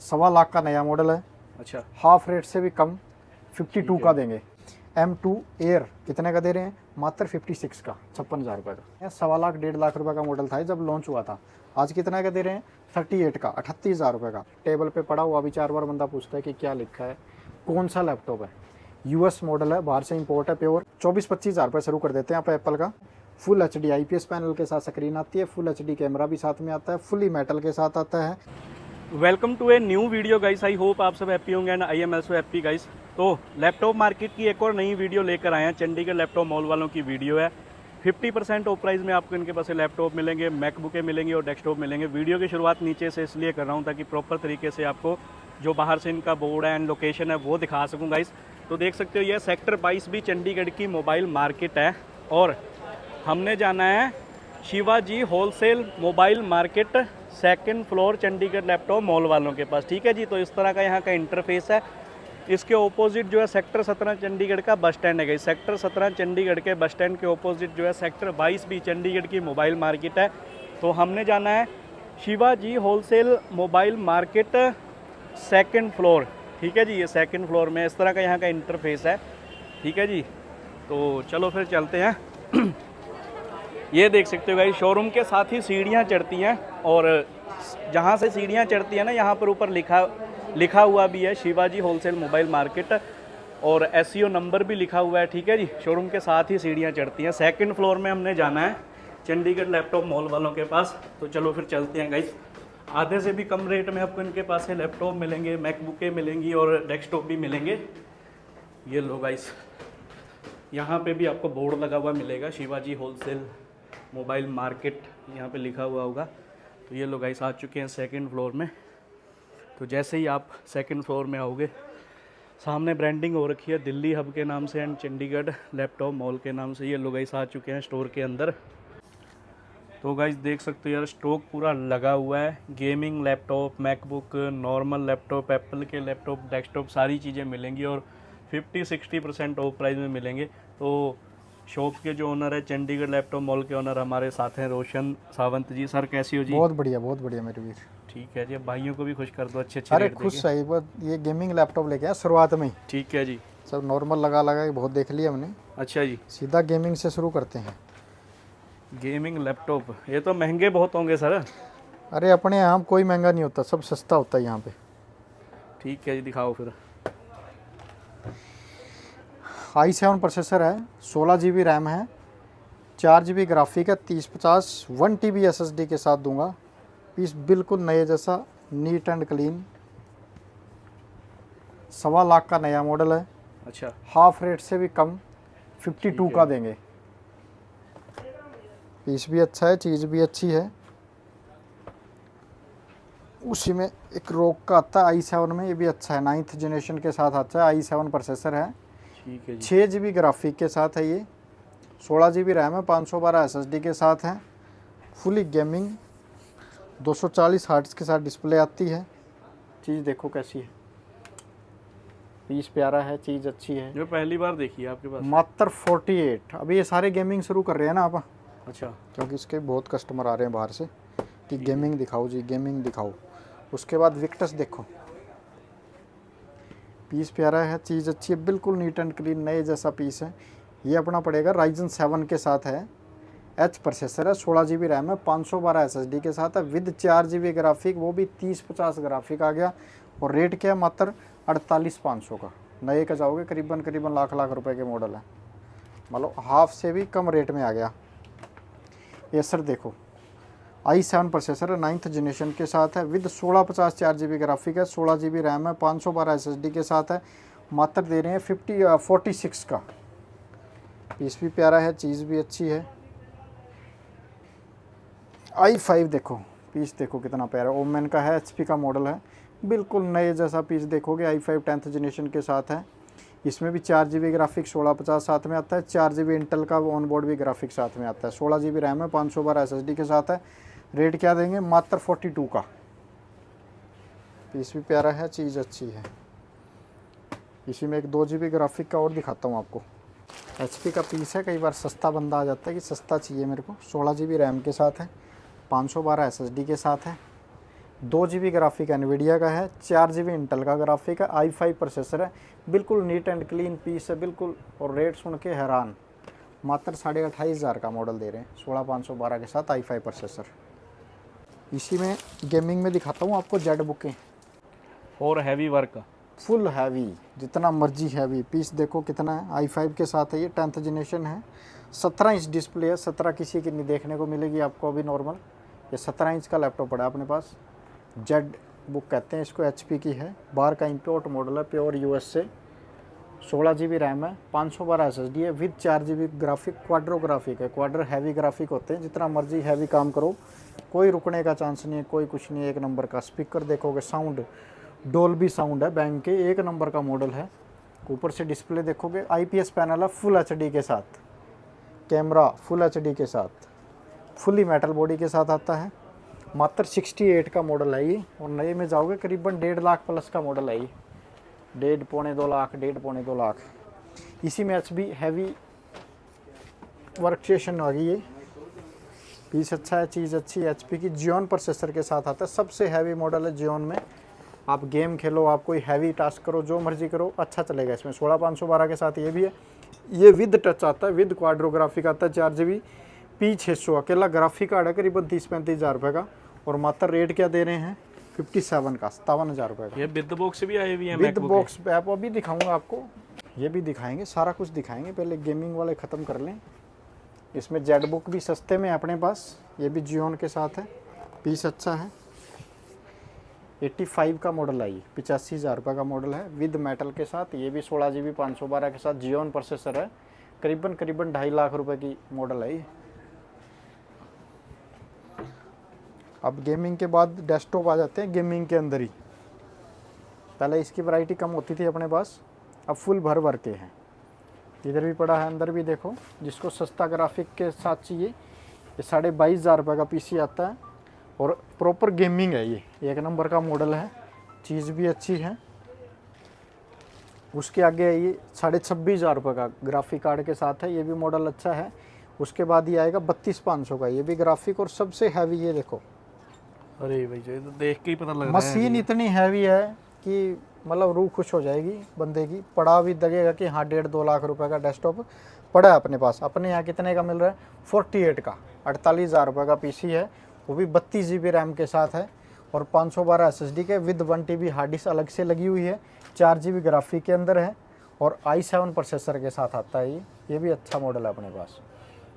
1.25 लाख का नया मॉडल है। अच्छा, हाफ रेट से भी कम 52 का देंगे। M2 एयर कितने का दे रहे हैं? मात्र 56 का, 56,000 रुपये का। 1.25 लाख 1.5 लाख रुपये का मॉडल था जब लॉन्च हुआ था। आज कितना का दे रहे हैं? 38 का, 38,000 रुपये का। टेबल पे पड़ा हुआ अभी 4 बार बंदा पूछता है कि क्या लिखा है, कौन सा लैपटॉप है। US मॉडल है, बाहर से इंपोर्ट है प्योर। 24-25,000 रुपये शुरू कर देते हैं आप एप्पल का। फुल HD IPS पैनल के साथ स्क्रीन आती है, फुल HD कैमरा भी साथ में आता है, फुली मेटल के साथ आता है। Welcome to a new video guys. I hope आप सब हैप्पी होंगे and I am also happy guys. तो लैपटॉप मार्केट की एक और नई वीडियो लेकर आए हैं। चंडीगढ़ लैपटॉप मॉल वालों की वीडियो है। 50% ऑफ प्राइस में आपको इनके पास लैपटॉप मिलेंगे, मैकबुकें मिलेंगी और डेस्कटॉप मिलेंगे। वीडियो की शुरुआत नीचे से इसलिए कर रहा हूँ ताकि प्रॉपर तरीके से आपको जो बाहर से इनका बोर्ड है एंड लोकेशन है वो दिखा सकूँ गाइस। तो देख सकते हो ये सेक्टर 22 भी चंडीगढ़ की मोबाइल मार्केट है और हमने जाना है Shivaji wholesale mobile market, second floor, Chandigarh laptop mall वालों के पास। ठीक है जी। तो इस तरह का यहाँ का इंटरफेस है। इसके ऑपोजिट जो है सेक्टर 17 चंडीगढ़ का बस स्टैंड है। सेक्टर 17 चंडीगढ़ के बस स्टैंड के ऑपोजिट जो है सेक्टर 22 भी चंडीगढ़ की मोबाइल मार्केट है। तो हमने जाना है Shivaji wholesale mobile market, second floor. ठीक है जी। ये सेकंड फ्लोर में इस तरह का यहाँ का इंटरफेस है। ठीक है जी। तो चलो फिर चलते हैं। ये देख सकते हो गाइस, शोरूम के साथ ही सीढ़ियाँ चढ़ती हैं और जहाँ से सीढ़ियाँ चढ़ती हैं ना, यहाँ पर ऊपर लिखा हुआ भी है शिवाजी होलसेल मोबाइल मार्केट और SEO नंबर भी लिखा हुआ है। ठीक है जी। शोरूम के साथ ही सीढ़ियाँ चढ़ती हैं। सेकंड फ्लोर में हमने जाना है चंडीगढ़ लैपटॉप मॉल वालों के पास। तो चलो फिर चलते हैं गाइस। आधे से भी कम रेट में आपको इनके पास से लैपटॉप मिलेंगे, मैकबुकें मिलेंगी और डेस्कटॉप भी मिलेंगे। ये लो गाइस, यहाँ पे भी आपको बोर्ड लगा हुआ मिलेगा, शिवाजी होलसेल मोबाइल मार्केट यहाँ पे लिखा हुआ होगा। तो ये लोग गाइस आ चुके हैं सेकंड फ्लोर में। तो जैसे ही आप सेकंड फ्लोर में आओगे, सामने ब्रांडिंग हो रखी है दिल्ली हब के नाम से एंड चंडीगढ़ लैपटॉप मॉल के नाम से। ये लोग गाइस आ चुके हैं स्टोर के अंदर। तो गाइस देख सकते हो यार, स्टॉक पूरा लगा हुआ है। Gaming laptop, MacBook, normal laptop, Apple के लैपटॉप, डेस्कटॉप सारी चीज़ें मिलेंगी और 50-60% ऑफ प्राइस में मिलेंगे। तो शॉप के जो ओनर है, चंडीगढ़ लैपटॉप मॉल के ओनर हमारे साथ हैं रोशन सावंत जी। सर कैसी हो जी? बहुत बढ़िया मेरे वीर। ठीक है जी। भाइयों को भी खुश कर दो अच्छे अरे रेट खुश है, ये गेमिंग लैपटॉप लेके आए शुरुआत में ही। ठीक है जी। सब नॉर्मल लगा के बहुत देख लिया हमने। अच्छा जी। सीधा गेमिंग से शुरू करते हैं। गेमिंग लैपटॉप, ये तो महंगे बहुत होंगे सर। अरे अपने यहाँ कोई महंगा नहीं होता, सब सस्ता होता है यहाँ पे। ठीक है जी, दिखाओ फिर। i7 प्रोसेसर है, 16 GB रैम है, 4 GB ग्राफिक है, 3050 1 TB SSD के साथ दूंगा। पीस बिल्कुल नए जैसा, नीट एंड क्लीन। 1.25 लाख का नया मॉडल है। अच्छा, हाफ रेट से भी कम 52 का देंगे। पीस भी अच्छा है, चीज़ भी अच्छी है। उसी में एक रोक का आता है i7 में, ये भी अच्छा है, 9th जनरेशन के साथ आता है। i7 प्रोसेसर है, ठीक है जी। 6 GB ग्राफिक के साथ है। ये 16 GB रैम है, 512 SSD के साथ है। फुली गेमिंग, 240 हर्ट्ज के साथ डिस्प्ले आती है। चीज़ देखो कैसी है, पीस प्यारा है, चीज़ अच्छी है। जो पहली बार देखी है आपके पास? मात्र 48। अभी ये सारे गेमिंग शुरू कर रहे हैं ना आप। अच्छा, क्योंकि इसके बहुत कस्टमर आ रहे हैं बाहर से कि गेमिंग दिखाओ जी, गेमिंग दिखाओ। उसके बाद विक्टस देखो, पीस प्यारा है, चीज़ अच्छी है, बिल्कुल नीट एंड क्लीन, नए जैसा पीस है। ये अपना पड़ेगा Ryzen 7 के साथ है, H प्रोसेसर है, 16 GB रैम है, 512 SSD के साथ है, विद 4 GB ग्राफिक, वो भी 3050 ग्राफिक आ गया। और रेट क्या है? मात्र 48,500 का। नए का जाओगे करीबन लाख रुपए के मॉडल है, मतलब हाफ से भी कम रेट में आ गया। ये सर देखो, i7 प्रोसेसर है, 9th जनरेशन के साथ है, विद 1650 4 GB ग्राफिक है, 16 GB रैम है, 512 SSD के साथ है। मात्र दे रहे हैं 46 का। पीस भी प्यारा है, चीज़ भी अच्छी है। i5 देखो, पीस देखो कितना प्यारा, ओमेन का है, HP का मॉडल है, बिल्कुल नए जैसा पीस देखोगे। i5 10th जनरेशन के साथ है। इसमें भी 4 GB ग्राफिक 1650 साथ में आता है, 4 GB इंटेल का ऑन बोर्ड भी ग्राफिक साथ में आता है, 16 GB रैम है, 512 SSD के साथ है। रेट क्या देंगे? मात्र 42 का। पीस भी प्यारा है, चीज़ अच्छी है। इसी में एक 2 GB ग्राफिक का और दिखाता हूँ आपको। HP का पीस है, कई बार सस्ता बंदा आ जाता है कि सस्ता चाहिए मेरे को। 16 GB रैम के साथ है, 512 SSD के साथ है। 2 GB ग्राफिक एनवीडिया का है, 4 GB इंटेल का ग्राफिक है, i5 प्रोसेसर है, बिल्कुल नीट एंड क्लीन पीस है बिल्कुल। और रेट सुन के हैरान, मात्र 28,500 का मॉडल दे रहे हैं 16512 के साथ i5 प्रोसेसर। इसी में गेमिंग में दिखाता हूँ आपको जेड बुकें, और हैवी वर्क। फुल हैवी, जितना मर्जी हैवी पीस देखो कितना है। i5 के साथ है ये, 10th जनरेशन है, 17 इंच डिस्प्ले है, 17 किसी की नहीं देखने को मिलेगी आपको अभी नॉर्मल। ये 17 इंच का लैपटॉप पड़ा है अपने पास, जेड बुक कहते हैं इसको, HP की है, बाहर का इंपोर्ट मॉडल है, प्योर US से। 16 GB रैम है, 512 SSD है, with 4 GB graphic, Quadro graphic है। क्वाड्र हैवी ग्राफिक होते हैं, जितना मर्जी हैवी काम करो कोई रुकने का चांस नहीं है, कोई कुछ नहीं है। एक नंबर का स्पीकर देखोगे, साउंड डोल्बी साउंड है, बैंक के एक नंबर का मॉडल है। ऊपर से डिस्प्ले देखोगे, IPS पैनल है फुल HD के साथ, कैमरा फुल HD के साथ, फुली मेटल बॉडी के साथ आता है। मात्र 68 का मॉडल है ये, और नए में जाओगे करीबन 1.5 लाख प्लस का मॉडल है ये, 1.5 पौने 2 लाख, 1.5 पौने 2 लाख। इसी में HP हैवी वर्क स्टेशन आ गई है, पीस अच्छा है, चीज़ अच्छी है। HP की जियोन प्रोसेसर के साथ आता है, सबसे हैवी मॉडल है जियोन में। आप गेम खेलो, आप कोई हैवी टास्क करो, जो मर्जी करो, अच्छा चलेगा इसमें। 16512 के साथ ये भी है। ये विद टच आता है, विद क्वाड्रो ग्राफिक आता है, 4 GB, P600 अकेला ग्राफिक कार्ड है करीबन 30-35 हज़ार रुपये का। और मात्र रेट क्या दे रहे हैं 57 का, 57,000 रुपये का। ये विद बॉक्स भी आए हुए हैं, विद बॉक्स ऐप अभी दिखाऊंगा आपको, ये भी दिखाएंगे, सारा कुछ दिखाएंगे। पहले गेमिंग वाले ख़त्म कर लें। इसमें जेड बुक भी सस्ते में है अपने पास, ये भी जियोन के साथ है, पीस अच्छा है। 85 का मॉडल है ये, 85,000 रुपये का मॉडल है, विद मेटल के साथ। ये भी 16 GB 512 के साथ जियोन प्रोसेसर है, करीबन 2.5 लाख रुपए की मॉडल है ये। अब गेमिंग के बाद डेस्कटॉप आ जाते हैं गेमिंग के अंदर ही। पहले इसकी वैरायटी कम होती थी अपने पास, अब फुल भर भर के हैं। इधर भी पड़ा है, अंदर भी देखो। जिसको सस्ता ग्राफिक के साथ चाहिए, ये 22,500 रुपये का PC आता है, और प्रॉपर गेमिंग है ये, एक नंबर का मॉडल है, चीज़ भी अच्छी है। उसके आगे है ये 26,500 रुपये का ग्राफिक कार्ड के साथ है, ये भी मॉडल अच्छा है। उसके बाद ये आएगा 32,500 का, ये भी ग्राफिक, और सबसे हैवी ये देखो। अरे भाई ये तो देख के ही पता लग रहा है। मशीन इतनी हैवी है कि मतलब रूह खुश हो जाएगी बंदे की। पड़ा भी लगेगा कि हाँ 1.5-2 लाख रुपए का डेस्कटॉप पड़ा है अपने पास। अपने यहाँ कितने का मिल रहा है, 48 का, 48,000 रुपये का PC है, वो भी 32 GB रैम के साथ है, और 512 SSD के, विद 1 TB हार्ड डिस्क अलग से लगी हुई है, 4 GB ग्राफिक के अंदर है, और i7 प्रोसेसर के साथ आता है ये भी अच्छा मॉडल है अपने पास।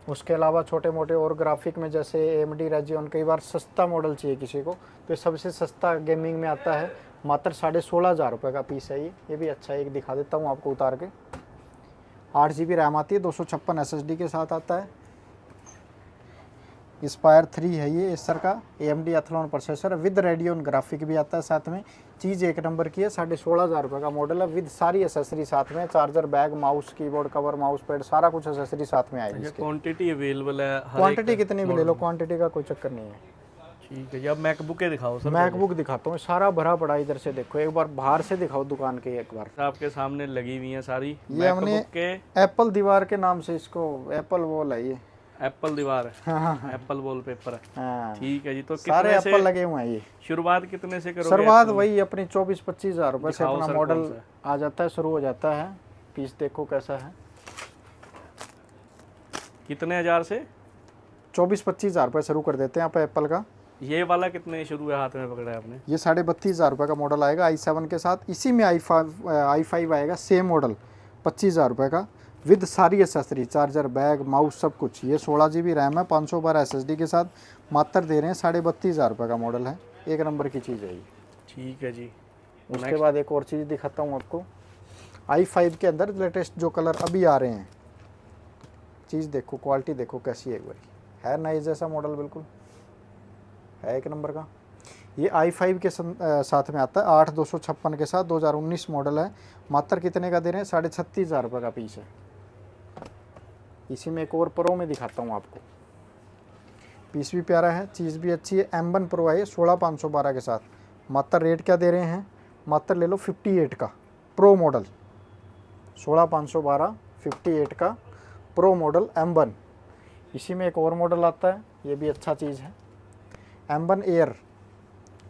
उसके अलावा छोटे मोटे और ग्राफिक में जैसे AMD Radeon, कई बार सस्ता मॉडल चाहिए किसी को, तो सबसे सस्ता गेमिंग में आता है, मात्र 16,500 रुपये का पीस है ये भी अच्छा है। एक दिखा देता हूँ आपको उतार के। 8 GB रैम आती है, 256 SSD के साथ आता है। Aspire 3 है ये एसर का, AMD Athlon processor, with Radeon graphic भी आता है साथ में। चीज़ एक नंबर की है, 16,500 रुपये का मॉडल है, विद सारी एसेसरी साथ में, charger, bag, mouse, keyboard cover, mouse pad, सारा कुछ एसेसरी साथ में आएगी। क्वांटिटी अवेलेबल है, क्वांटिटी कितनी भी ले लो, क्वांटिटी का कोई चक्कर नहीं है। ठीक है। अब मैकबुक दिखाओ सर। मैकबुक दिखाता हूँ, सारा भरा पड़ा, इधर से देखो, एक बार बाहर से दिखाओ दुकान के एक बार। आपके सामने लगी हुई है सारी, ये हमने के एप्पल दीवार के नाम से इसको, एप्पल वॉल है ये, एप्पल दीवार, हाँ, एप्पल वॉलपेपर है। हाँ, ठीक है जी। तो सारे कितने से एप्पल लगे हुए हैं ये। शुरुआत कितने से करोगे? शुरुआत वही अपनी 24-25 हज़ार रुपये से दिखाओ अपना सर, मॉडल कौन सा आ जाता है, शुरू हो जाता है। पीस देखो कैसा है, कितने हजार से? 24-25 हज़ार रुपये शुरू कर देते हैं आप एप्पल का। ये वाला कितने शुरू है, हाथ में पकड़ा है आपने? ये 32,500 रुपये का मॉडल आएगा i7 के साथ। इसी में i5 आएगा सेम मॉडल, 25,000 रुपये का, विद सारी एसेसरी, चार्जर, बैग, माउस, सब कुछ। ये 16 GB रैम है, 512 SSD के साथ, मात्र दे रहे हैं 32,500 रुपये का मॉडल है, एक नंबर की चीज़ है ये। ठीक है जी। उसके बाद एक और चीज़ दिखाता हूँ आपको, i5 के अंदर लेटेस्ट जो कलर अभी आ रहे हैं, चीज़ देखो, क्वालिटी देखो कैसी है, एक बार है नए जैसा मॉडल, बिल्कुल है एक नंबर का। ये i5 के साथ में आता है, 8/256 के साथ, 2019 मॉडल है, मात्र कितने का दे रहे हैं, 36,500 रुपये का पीस है। इसी में एक और प्रो में दिखाता हूँ आपको, पीस भी प्यारा है, चीज़ भी अच्छी है। M1 प्रो है 16,512 के साथ, मात्र रेट क्या दे रहे हैं, मात्र ले लो 58 का प्रो मॉडल, 16,512, 58 का प्रो मॉडल M1। इसी में एक और मॉडल आता है, ये भी अच्छा चीज़ है, M1 एयर,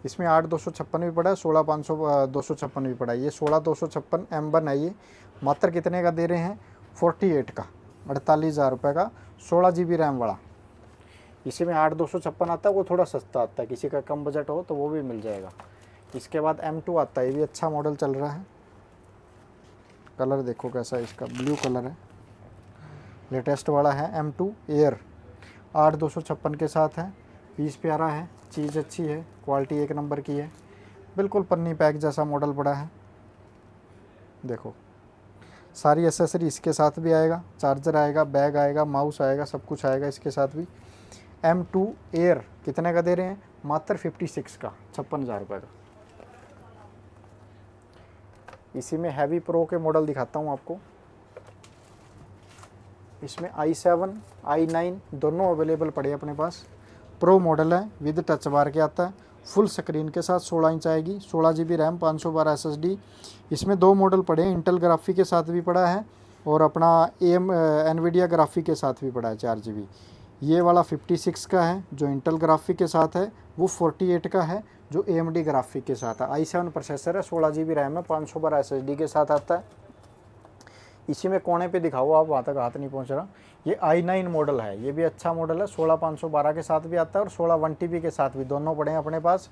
इसमें 8/256 भी पड़ा है, 16/256 भी पड़ा है। ये 16/256 M1 है। ये मात्र कितने का दे रहे हैं? 48 का, 48,000 रुपये का 16 GB रैम वाला। इसी में 8/256 आता है, वो थोड़ा सस्ता आता है, किसी का कम बजट हो तो वो भी मिल जाएगा। इसके बाद M2 आता है, ये भी अच्छा मॉडल चल रहा है। कलर देखो कैसा है इसका, ब्लू कलर है, लेटेस्ट वाला है M2 एयर। 8/256 के साथ है, पीस प्यारा है, चीज़ अच्छी है, क्वालिटी एक नंबर की है, बिल्कुल पन्नी पैक जैसा मॉडल पड़ा है। देखो सारी एसेसरी इसके साथ भी आएगा, चार्जर आएगा, बैग आएगा, माउस आएगा, सब कुछ आएगा इसके साथ भी। M2 एयर कितने का दे रहे हैं? मात्र 56 का, 56,000 रुपये का। इसी में हैवी प्रो के मॉडल दिखाता हूँ आपको। इसमें i7 i9 दोनों अवेलेबल पड़े अपने पास। प्रो मॉडल है, विद टच बार के आता है, फुल स्क्रीन के साथ 16 इंच आएगी, 16 GB रैम, 512 SSD। इसमें दो मॉडल पड़े हैं, इंटेल ग्राफिक के साथ भी पड़ा है और अपना एनवीडिया ग्राफिक के साथ भी पड़ा है 4 GB। ये वाला 56 का है जो इंटेल ग्राफिक के साथ है, वो 48 का है जो AMD ग्राफिक के साथ है। i7 प्रोसेसर है, 16 GB रैम है, 512 SSD के साथ आता है। इसी में कोने पे दिखाओ आप, वहाँ तक हाथ नहीं पहुँच रहा। ये i9 मॉडल है, ये भी अच्छा मॉडल है, 16/512 के साथ भी आता है और 16 1TB के साथ भी, दोनों पड़े हैं अपने पास।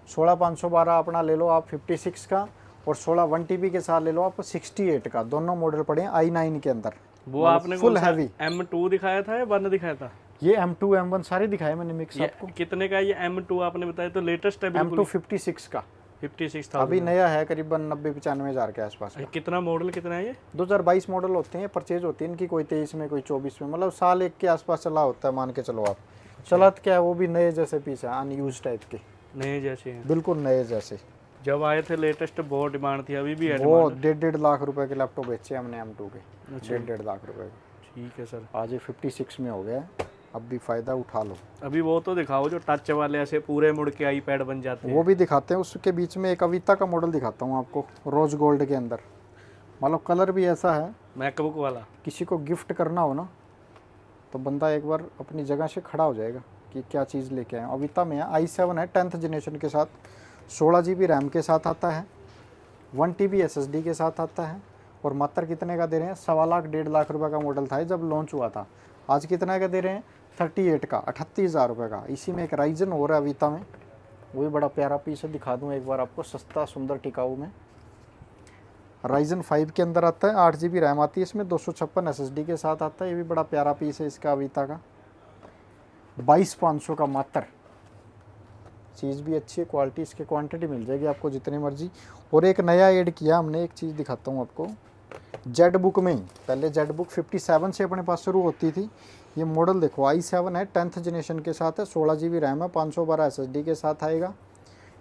16/512 अपना ले लो आप 56 का, और 16 1TB के साथ ले लो आप 68 का, दोनों मॉडल पड़े हैं i9 के अंदर। वो आपने फुल हैवी M2 दिखाया था या 1 दिखाया था? ये M2 M1 सारे दिखाए मैंने मिक्स आपको। कितने का ये M2 आपने बताया? तो लेटेस्ट है बिल्कुल। M2 56 का 56,000 अभी नया है, करीबन 90-95 हज़ार के आसपास का। कितना मॉडल कितना है ये? 2022 मॉडल होते हैं, परचेज होती है इनकी, कोई 23 में कोई 24 में, मतलब साल एक के आसपास चला होता है, मान के चलो आप। चला तो क्या है, वो भी नए जैसे पीस है, अनयूज टाइप के, नए जैसे हैं, बिल्कुल नए जैसे। जब आए थे लेटेस्ट बहुत डिमांड थी, अभी भी है वो डिमांड। 1.5 लाख रुपए के लैपटॉप बेचे हमने M2 के, अच्छा। 1.5 लाख रुपए के। ठीक है सर। आज ये 56 में हो गया है, अब भी फ़ायदा उठा लो। अभी वो तो दिखाओ जो टच वाले ऐसे पूरे मुड़ के आईपैड बन जाते हैं। वो भी दिखाते हैं। उसके बीच में एक अविता का मॉडल दिखाता हूँ आपको, रोज गोल्ड के अंदर, मतलब कलर भी ऐसा है, मैकबुक वाला। किसी को गिफ्ट करना हो ना तो बंदा एक बार अपनी जगह से खड़ा हो जाएगा कि क्या चीज़ लेके आए। अविता में है, i7 है, 10th जनरेशन के साथ, 16 GB रैम के साथ आता है, 1 TB SSD के साथ आता है, और मात्र कितने का दे रहे हैं? 1.25 लाख 1.5 लाख रुपए का मॉडल था जब लॉन्च हुआ था। आज कितना का दे रहे हैं? 38 का, 38,000 रुपये का। इसी में एक राइजन हो रहा है अविता में, वो भी बड़ा प्यारा पीस है, दिखा दूँ एक बार आपको, सस्ता सुंदर टिकाऊ में। राइजन 5 के अंदर आता है, 8 GB रैम आती है इसमें, 256 SSD के साथ आता है। ये भी बड़ा प्यारा पीस है इसका अविता का, 22,500 का मात्र। चीज़ भी अच्छी है, क्वालिटी इसकी, क्वांटिटी मिल जाएगी आपको जितनी मर्जी। और एक नया ऐड किया हमने, एक चीज़ दिखाता हूँ आपको, जेड बुक में ही। पहले जेड बुक 57 से अपने पास शुरू होती थी, ये मॉडल देखो i7 है, 10th जनरेशन के साथ है, 16 GB रैम है, 512 SSD के साथ आएगा,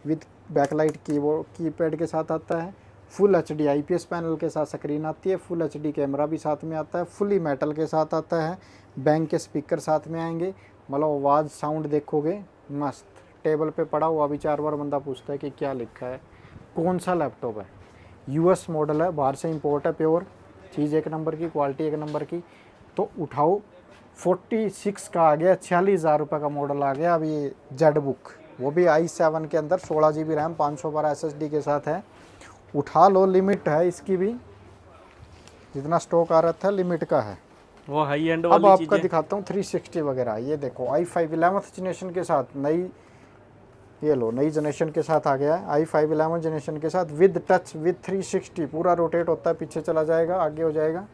विद बैकलाइट कीपैड के साथ आता है, फुल HD IPS पैनल के साथ स्क्रीन आती है, फुल HD कैमरा भी साथ में आता है, फुली मेटल के साथ आता है, बैंक के स्पीकर साथ में आएंगे, मतलब आवाज़ साउंड देखोगे मस्त। टेबल पे पड़ा हुआ भी 4 बार बंदा पूछता है कि क्या लिखा है, कौन सा लैपटॉप है। US मॉडल है, बाहर से इंपोर्ट है, प्योर चीज़ एक नंबर की, क्वालिटी एक नंबर की। तो उठाओ, 46 का आ गया, 46,000 रुपये का मॉडल आ गया अभी जेड बुक, वो भी i7 के अंदर, 16 GB रैम, 512 SSD के साथ है। उठा लो, लिमिट है इसकी भी, जितना स्टॉक आ रहा था लिमिट का है। वो हाई एंड अब वाली आपका चीजें। दिखाता हूँ 360 वगैरह। ये देखो i5 11th जनरेशन के साथ नई, ये लो नई जनरेशन के साथ आ गया है, i5 11 जनरेशन के साथ, विद टच, विद 360, पूरा रोटेट होता है, पीछे चला जाएगा, आगे हो जाएगा।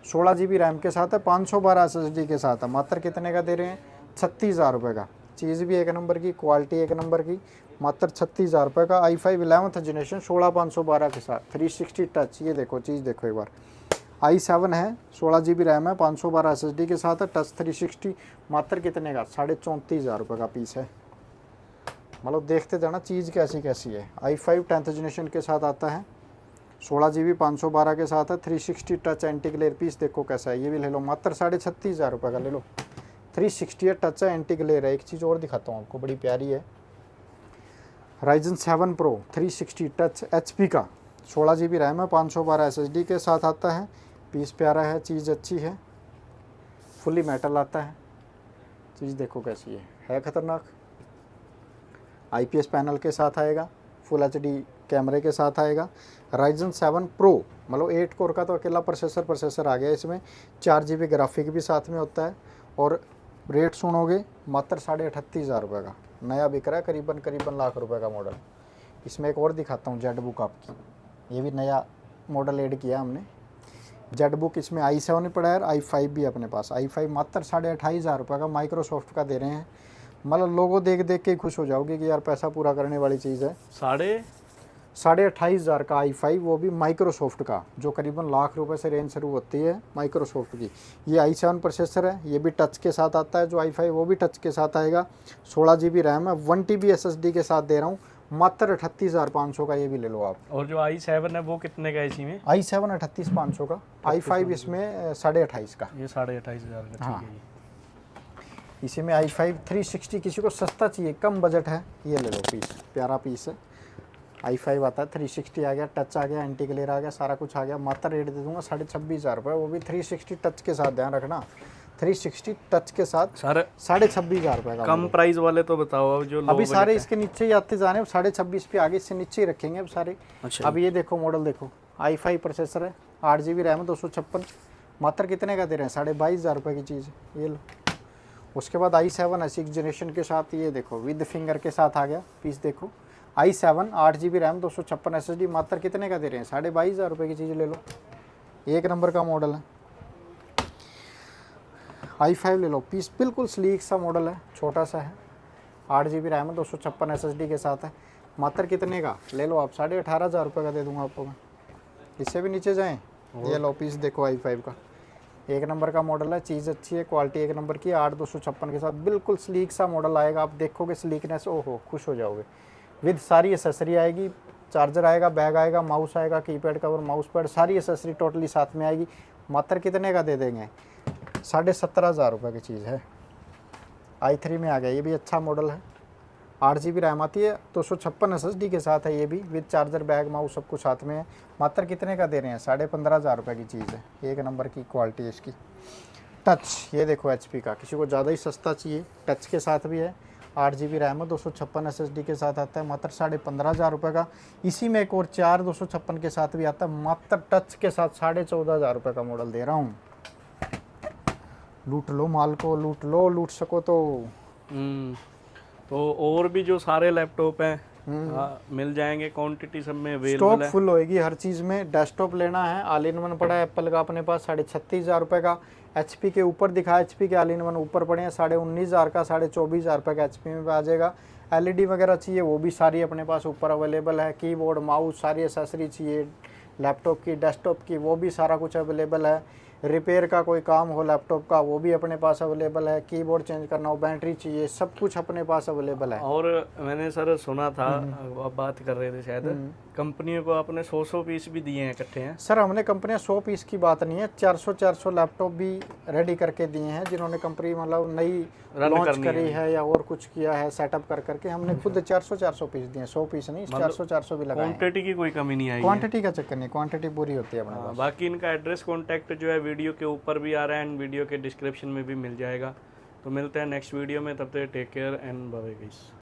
16 GB रैम के साथ है, 512 SSD के साथ है। मात्र कितने का दे रहे हैं? 36,000 रुपये का। चीज़ भी एक नंबर की, क्वालिटी एक नंबर की, मात्र 36,000 रुपये का। i5 11th जनरेशन 16/512 के साथ, 360 टच। ये देखो चीज़ देखो एक बार, i7 है, 16 GB रैम है, 512 SSD के साथ है, टच 360। मात्र कितने का? 34,500 रुपये का पीस है। मतलब देखते जाना चीज़ कैसी कैसी है। i5 10th जनरेशन के साथ आता है, 16 GB 512 के साथ है, 360 टच एंटी ग्लेयर पीस देखो कैसा है। ये भी ले लो, मात्र 36,500 रुपये का ले लो। 360 टच है, एंटी ग्लेयर है। एक चीज़ और दिखाता हूँ आपको, बड़ी प्यारी है, Ryzen 7 Pro 360 टच HP का, 16 GB रैम है, 512 SSD के साथ आता है। पीस प्यारा है, चीज़ अच्छी है, फुली मेटल आता है। चीज़ देखो कैसी है खतरनाक। IPS पैनल के साथ आएगा, फुल HD कैमरे के साथ आएगा। Ryzen 7 Pro मतलब 8 कोर का तो अकेला प्रोसेसर आ गया इसमें, 4 GB ग्राफिक भी साथ में होता है। और रेट सुनोगे मात्र 38,500 रुपये का नया बिक रहा है, करीबन लाख रुपए का मॉडल। इसमें एक और दिखाता हूँ जेड बुक आपकी, ये भी नया मॉडल ऐड किया हमने। जेड बुक इसमें i7 पड़ा है, i5 भी अपने पास। i5 मात्र 28,500 रुपये का माइक्रोसॉफ्ट का दे रहे हैं। मतलब लोगों देख के ही खुश हो जाओगे कि यार पैसा पूरा करने वाली चीज़ है। 28,500 का i5, वो भी माइक्रोसॉफ्ट का, जो करीबन लाख रुपए से रेंज शुरू होती है माइक्रोसॉफ्ट की। ये i7 प्रोसेसर है, ये भी टच के साथ आता है। जो i5 वो भी टच के साथ आएगा। 16 GB रैम है, 1 TB SSD के साथ दे रहा हूँ, मात्र 38,500 का। ये भी ले लो आप। और जो i7 है वो कितने का है इसी में? i7 38,500 का, i5 इसमें 28,500 का। ये 28,500 का, हाँ। ठीक है। इसी में i5 360, किसी को सस्ता चाहिए, कम बजट है, ये ले लो पीस, प्यारा पीस है। i5 आता है, 360 आ गया, टच आ गया, एंटी ग्लेयर आ गया, सारा कुछ आ गया। मात्र रेट दे दूंगा 26,500 रुपये, वो भी 360 टच के साथ, ध्यान रखना 360 टच के साथ सारे 26,500 रुपये का। कम प्राइस वाले तो बताओ अब, जो अभी सारे इसके नीचे ही आते जा रहे हैं, 26,500 पे आगे इससे नीचे ही रखेंगे अब सारे। अच्छा। अब ये देखो मॉडल देखो, i5 प्रोसेसर है, 8 GB रैम है, 256, मात्र कितने का दे रहे हैं? 22,500 रुपये की चीज़ है, ये लो। उसके बाद i7 है 6 जनरेशन के साथ, ये देखो विद फिंगर के साथ आ गया पीस। देखो i7 8 GB रैम, 256 SSD, मात्र कितने का दे रहे हैं? 22,500 रुपये की चीज़ ले लो, एक नंबर का मॉडल है। i5 ले लो पीस, बिल्कुल स्लीक सा मॉडल है, छोटा सा है, 8 GB रैम है, 256 SSD के साथ है, मात्र कितने का? ले लो आप, 18,500 रुपये का दे दूंगा आपको मैं। इससे भी नीचे जाएँ, ये लो पीस देखो i5 का, एक नंबर का मॉडल है, चीज़ अच्छी है, क्वालिटी एक नंबर की, 8,256 के साथ बिल्कुल स्लीक सा मॉडल आएगा। आप देखोगे स्लीकनेस, ओहो खुश हो जाओगे। विद सारी एसेसरी आएगी, चार्जर आएगा, बैग आएगा, माउस आएगा, कीपैड कवर, माउस पैड, सारी एसेसरी टोटली साथ में आएगी। मात्र कितने का दे देंगे? 17,500 रुपये की चीज़ है। i3 में आ गया, ये भी अच्छा मॉडल है, 8 GB रैम आती है, 256 SSD के साथ है, ये भी विद चार्जर, बैग, माउस सब कुछ साथ में है। मात्र कितने का दे रहे हैं? 15,500 रुपये की चीज़ है, एक नंबर की क्वालिटी है इसकी। टच ये देखो HP का, किसी को ज़्यादा ही सस्ता चाहिए, टच के साथ भी है, 8 GB रैम है, 256 SSD के साथ आता है, मात्र 15,500 रुपये का। इसी में एक और 4 256 के साथ भी आता है, मात्र टच के साथ 14,500 रुपये का मॉडल दे रहा हूँ। लूट लो माल को, लूट लो, लूट सको तो। तो और भी जो सारे लैपटॉप हैं मिल जाएंगे, क्वांटिटी सब में अवेलेबल स्टॉक है। फुल होएगी हर चीज़ में। डेस्कटॉप लेना है, ऑल इन वन पड़ा है एप्पल का अपने पास, 36,500 रुपये का। HP के ऊपर दिखा, HP के ऑल इन वन ऊपर पड़े हैं, 19,500 का, 24,500 रुपये का HP में आ जाएगा। LED वगैरह चाहिए वो भी सारी अपने पास ऊपर अवेलेबल है। कीबोर्ड, माउस, सारी एसेसरी चाहिए लैपटॉप की, डेस्कटॉप की, वो भी सारा कुछ अवेलेबल है। रिपेयर का कोई काम हो लैपटॉप का, वो भी अपने पास अवेलेबल है। कीबोर्ड चेंज करना हो, बैटरी चाहिए, सब कुछ अपने पास अवेलेबल है। और मैंने सर सुना था, आप बात कर रहे थे शायद, कंपनियों को आपने 100 पीस भी दिए हैं इकट्ठे हैं? सर हमने कंपनियां 100 पीस की बात नहीं है, 400 लैपटॉप भी रेडी करके दिए हैं, जिन्होंने कंपनी मतलब नई लॉन्च करी है या और कुछ किया है सेटअप कर करके, हमने खुद 400 पीस दिए, 100 पीस नहीं, 400 भी लगाए। क्वांटिटी की कोई कमी नहीं आई? क्वांटिटी का चक्कर नहीं, क्वांटिटी पूरी होती है अपने पास। बाकी इनका एड्रेस, कॉन्टैक्ट जो है वीडियो के ऊपर भी आ रहा है एंड वीडियो के डिस्क्रिप्शन में भी मिल जाएगा। तो मिलते हैं नेक्स्ट वीडियो में, तब तक take care and bye bye guys.